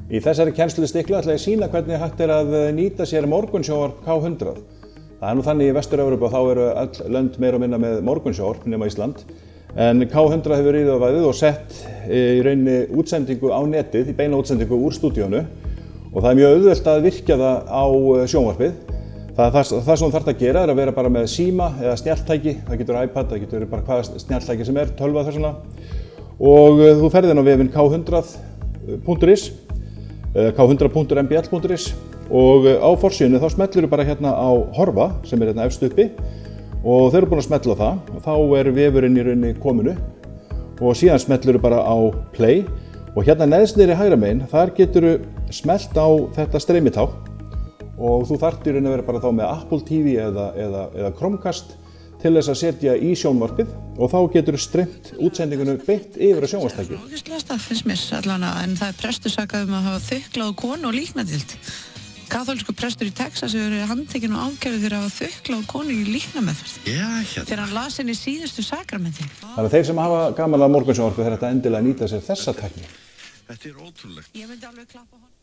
Í þessari kennslustiklu ætla ég að sýna hvernig hægt að nýta sér morgunsjónvarp K100. Það nú þannig í Vestur-Evrópu og þá eru öll lönd meira og minna með morgunsjónvarp nema Ísland. En K100 hefur yfirvæðið og sett í rauninni útsendingu á netið, í beina útsendingu úr stúdíónu. Og það mjög auðvelt að virkja það á sjónvarpið. Það sem þú þarft að gera að vera bara með síma eða snjalltæki. Það getur iPad, það getur bara hvaða snjalltæki sem tölva þess vegna. Og þú ferð inn á vefinn k100.is, k100.mbl.is og á forsíðunni þá smellur þú bara hérna á horfa sem hérna efst uppi og þegar þú ert búin að smella á það og þá vefurinn í rauninni komin upp og síðan smellur þú bara á play og hérna neðst niðri hægra megin þar getur þú smellt á þetta streymitá og þú þarft í rauninni að vera bara þá með Apple TV eða Chromecast til þess að setja í sjónvarpið og þá getur þú streymt útsendingunni beint yfir á sjónvarpstækið. Lókislega stað finnst mér allavega en það prestur sakað að hafa þukla á konu og líknadild. Kaþólskur prestur í Texas hefur verið handtekinn og ákærður fyrir að hafa þukla á konu í líknameðferð. Já, hérna. Þegar hann las henni síðustu sakramenti. Þannig að þeir sem hafa gaman af morgunsjónvarpi þeir ættu endilega að nýta sér þessa tækni. Þetta ótrúlegt. Ég myndi alveg klappa honum.